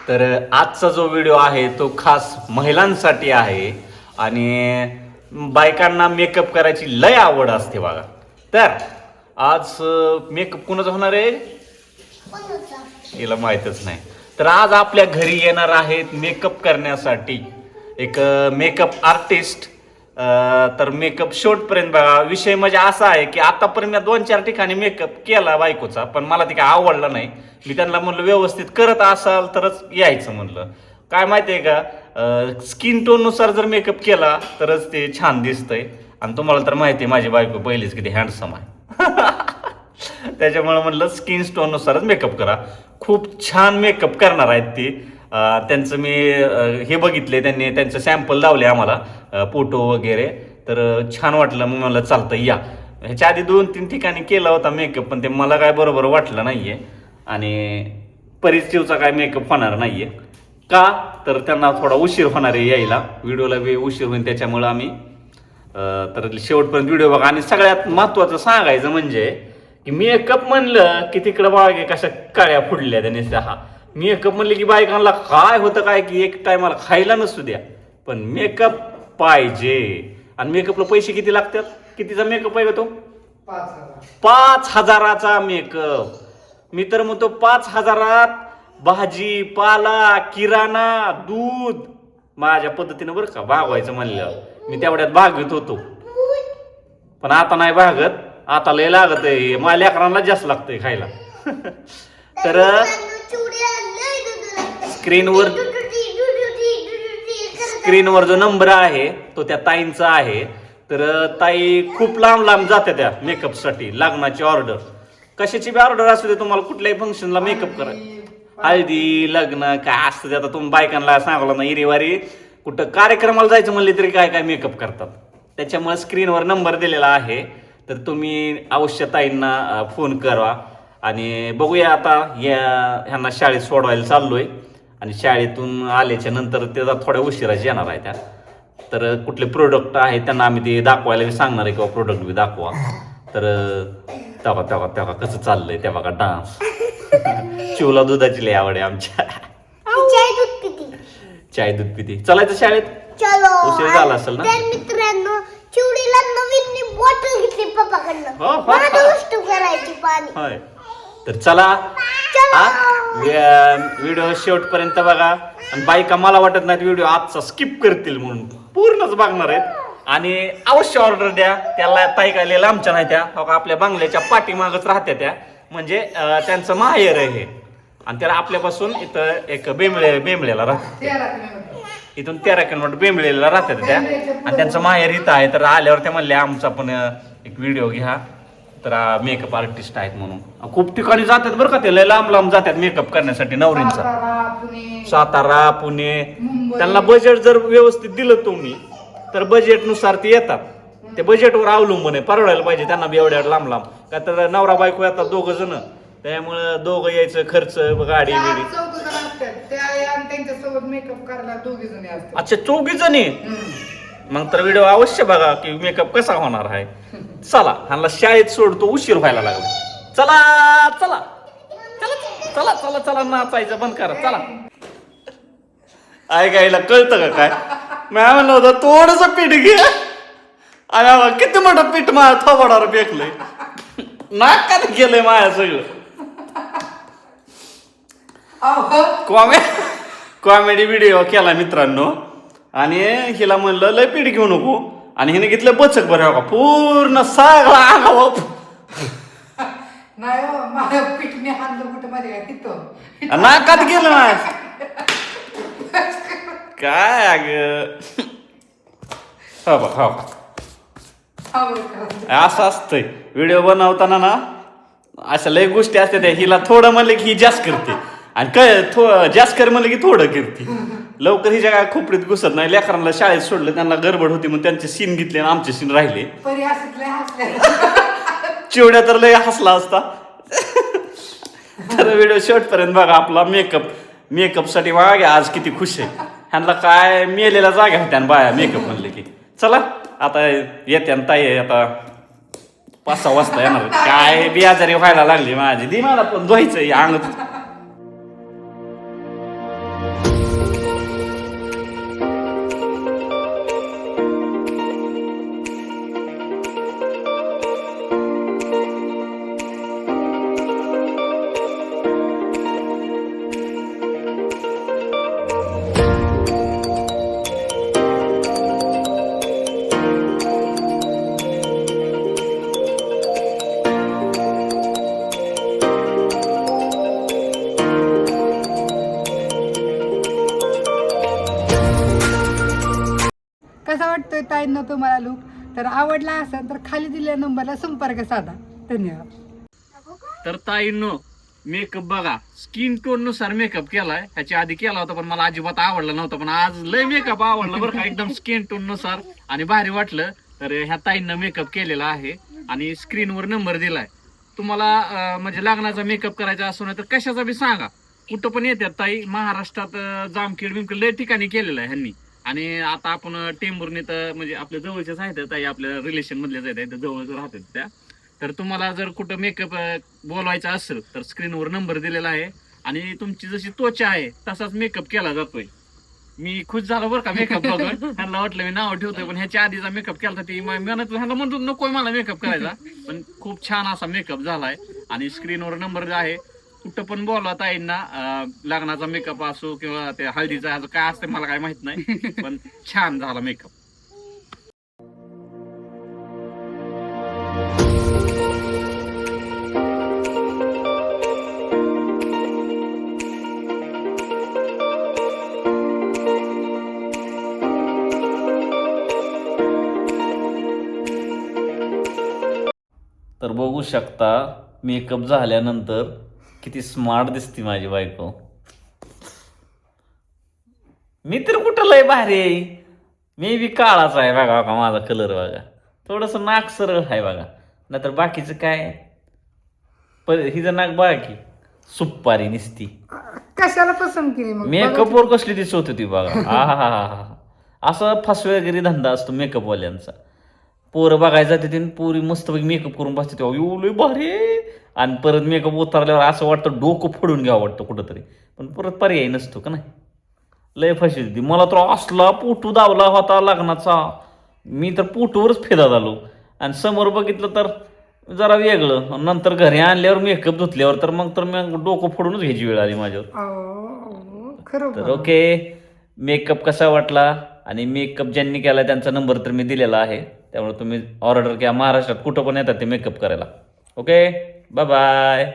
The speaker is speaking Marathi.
तर आजचा जो व्हिडिओ आहे तो खास महिलांसाठी आहे आणि बायकांना मेकअप करायची लय आवड असते बघा. तर आज मेकअप कोणाचा होणार आहे हिला माहीतच नाही. तर आज आपल्या घरी येणार आहेत मेकअप करण्यासाठी एक मेकअप आर्टिस्ट. तर मेकअप शेवटपर्यंत बघा. विषय म्हणजे असा आहे की आतापर्यंत मी 2-4 ठिकाणी मेकअप केला बायकोचा, पण मला ते काय आवडला नाही. मी त्यांना म्हणलं व्यवस्थित करत असाल तरच यायचं म्हणलं. काय माहिती आहे का, स्किन टोननुसार जर मेकअप केला तरच ते छान दिसतंय. आणि तुम्हाला तर माहिती आहे माझी बायको पहिलीच किती हँडसम आहे. त्याच्यामुळे म्हणलं स्किन टोननुसारच मेकअप करा. खूप छान मेकअप करणार आहेत ती. त्यांचं मी हे बघितले, त्यांनी त्यांचं सॅम्पल लावले आम्हाला फोटो वगैरे. तर छान वाटलं. मग मला चालतं या. ह्याच्या आधी 2-3 ठिकाणी केला होता मेकअप, पण ते मला काय बरोबर वाटलं नाही आहे. आणि परिस्थितीचा काय मेकअप होणार नाही आहे का, तर त्यांना थोडा उशीर होणार आहे यायला. व्हिडिओला उशीर होईल, त्याच्यामुळं आम्ही तर शेवटपर्यंत व्हिडिओ बघा. आणि सगळ्यात महत्त्वाचं सांगायचं म्हणजे की मेकअप म्हणलं की तिकडं बागे कशा काळ्या फुडल्या त्याने. हा मेकअप म्हणले की बायकांना काय होतं काय की एक टायमाला खायला नसू द्या, पण मेकअप पाहिजे. आणि मेकअपला पैसे किती लागतात? कितीचा मेकअप आहे का तो? 5,000चा मेकअप. मी तर म्हणतो 5,000त भाजी पाला किराणा दूध माझ्या पद्धतीनं बरं का भागवायचं म्हणलं. मी तेवढ्यात भागवित होतो, पण आता नाही भागत. आता लय लागत आहे. माझ्या लेकरांना जास्त लागतंय खायला. तर स्क्रीनवर जो नंबर आहे तो त्या ताईंचा आहे. तर ताई खूप लांब लांब जाते त्या मेकअपसाठी. लग्नाची ऑर्डर, कशाची बी ऑर्डर असू दे, तुम्हाला कुठल्याही फंक्शनला मेकअप करा, हळदी लग्न काय असतं ते. आता तुम्ही बायकांना सांगला ना इरीवारी कुठं कार्यक्रमाला जायचं म्हणले तरी काय काय मेकअप करतात. त्याच्यामुळे स्क्रीनवर नंबर दिलेला आहे. तर तुम्ही अवश्य ताईंना फोन करा. आणि बघूया आता ह्यांना शाळेत सोडवायला चाललोय. आणि शाळेतून आल्याच्या नंतर त्याचा थोड्या उशिराच येणार आहे त्या. तर कुठले प्रोडक्ट आहेत त्यांना आम्ही ते दाखवायला सांगणार आहे, किंवा प्रोडक्ट बी दाखवा. तर तेव्हा तेव्हा तेव्हा कसं चाललंय त्या बघा डान्स. चिवला दुधाची लय आवड आहे आमच्या. चाय दूध पिती. चलायचं शाळेत? उशीर झाला असेल ना मित्रांनो. चिवडीला नवीन बॉटल घेतली पप्पाकडनं. वस्तू करायची पाणी. होय. तर चला व्हिडिओ शेवटपर्यंत बघा. आणि बायका मला वाटत नाही व्हिडिओ आजचा स्किप करतील, म्हणून पूर्णच बघणार आहेत. आणि अवश्य ऑर्डर द्या. त्याला ताई काय लिहिलं आमच्या नाही त्या आपल्या बंगल्याच्या पाठीमागच राहत्या त्या. म्हणजे त्यांचं माहेर आहे हे. आणि त्याला आपल्यापासून इथं एक बेंबळेला राहते. इथून 13 किलोमीटर बेंबळेला राहतात त्या. आणि त्यांचं माहेर इथं आहे. तर आल्यावर त्या म्हणले आमचा पण एक व्हिडिओ घ्या. तर मेकअप आर्टिस्ट आहेत म्हणून खूप ठिकाणी जातात बरं का. ते लय लांब लांब जातात मेकअप करण्यासाठी नवरींचा. सातारा पुणे. त्यांना बजेट जर व्यवस्थित दिलं तुम्ही तर बजेटनुसार ते येतात. ते बजेटवर अवलंबून आहे. परवडायला पाहिजे त्यांना बी एवढ्या लांब लांब. का तर नवरा बायको येतात 2 जण, त्यामुळं 2 यायचं खर्च गाडी बिडी. अच्छा 4 जणी. मग तर व्हिडिओ अवश्य बघा की मेकअप कसा होणार आहे. चला ह्यांना शाळेत सोडतो, उशीर व्हायला लागला. चला चला चला चला चला चला नाचायचं बंद करा. चला ऐकायला कळतं का काय? मी म्हणलं होतं थोडस पीठ घे. आणि किती मोठं पीठ माझ्या थोबाडावर फेकलंय. नाकात गेलंय माझ्या सगळं. कॉमेडी व्हिडिओ केला मित्रांनो. आणि हिला म्हणलं लय पीठ घेऊ नको. आणि हिने घेतलं बचक बरं का पूर्ण सगळा अंगावर. नाकात गेलं ना काय अग. हो असं असतंय व्हिडिओ बनवताना ना. अशा लय गोष्टी असतात. हिला थोडं म्हणलं की ही जास्त करते, आणि काय जास्त कर म्हणलं की थोडं करते. लवकर हिच्या काय खोपडीत घुसत नाही. लेकरांना शाळेत सोडलं, त्यांना गडबड होती म्हणून त्यांचे सीन घेतले आणि आमचे सीन राहिले. चिवड्या तर लय हसला असता. तर व्हिडिओ शेवटपर्यंत बघा. आपला मेकअपसाठी बघा आज किती खुश आहे. ह्यांना काय मेलेला जागा होत्या बाया मेकअप म्हणले की. चला आता येते ताई आता 5-6 वाजता येणार. काय बियाजारी व्हायला लागली माझी. दी मला पण धुवायचं अंग. आवडतोय ताईंना तुम्हाला लुक, तर आवडला असेल तर खाली दिलेल्या नंबरला संपर्क साधा. धन्यवाद. तर ताईंनो मेकअप बघा, स्किन टोन नुसार मेकअप केलाय. ह्याच्या आधी केला होता पण मला अजिबात आवडला नव्हता, पण आज लय मेकअप आवडला बरं का, एकदम स्किन टोन नुसार आणि भारी वाटलं. तर ह्या ताईंना मेकअप केलेला आहे आणि स्क्रीनवर नंबर दिलाय. तुम्हाला म्हणजे लग्नाचा मेकअप करायचा असो ना तर कशाचा बी सांगा, कुठं पण येतात ताई. महाराष्ट्रात जामखेड बिमखेड लय ठिकाणी केलेलं आहे ह्यांनी. आणि आता आपण टेंभुर्णी तर म्हणजे आपल्या जवळच्याच आहेत ताई, आपल्या रिलेशन मधल्याच आहेत, जवळच राहतात त्या. तर तुम्हाला जर कुठं मेकअप बोलवायचा असेल तर स्क्रीनवर नंबर दिलेला आहे. आणि तुमची जशी त्वचा आहे तसाच मेकअप केला जातोय. मी खुश झालो बरं का मेकअप बघून. ह्यांना वाटलं मी नाव ठेवतोय, पण ह्याच्या आधीचा मेकअप केला ती म्हणत ह्यांना म्हणतो नकोय मला मेकअप करायचा, पण खूप छान असा मेकअप झालाय. आणि स्क्रीनवर नंबर आहे, कुठं पण बोलवा ताईंना. लग्नाचा मेकअप असो किंवा ते हळदीचा काय असतं मला काय माहित नाही, पण छान झाला मेकअप. तर बघू शकता मेकअप झाल्यानंतर किती स्मार्ट दिसते माझी बायको. मी तर कुठं लय भारी आहे, मी बी काळाच आहे बघा बघा, माझा कलर बघा, थोडस नाक सरळ आहे बघा, नाहीतर बाकीचं काय. हिचं नाक बघा की सुपारी निसती. कशाला पसंत केली मग? मेकअपवर कसली दिसत होती बघा. हा हा हा हा. असं फसवेगिरी धंदा असतो मेकअपवाल्यांचा. पोरं बघायला जाते ते पोरी मस्त मेकअप करून बसते तेव्हा एवढे भारी, आणि परत मेकअप उतरल्यावर असं वाटतं डोकं फोडून घ्यावं वाटतं कुठंतरी, पण परत पर्याय नसतो का नाही. लय फशी होती. मला तर असला पोटू दावला होता लग्नाचा, मी तर पोटूवरच फिदा झालो. आणि समोर बघितलं तर जरा वेगळं, नंतर घरी आणल्यावर मेकअप धुतल्यावर तर मग डोकं फोडूनच घ्यायची वेळ आली माझ्यावर. खरं तर ओके, मेकअप कसा वाटला आणि मेकअप ज्यांनी केला त्यांचा नंबर तर मी दिलेला आहे, त्यामुळे तुम्ही ऑर्डर किंवा महाराष्ट्रात कुठं पण येतात ते मेकअप करायला. Okay, bye bye.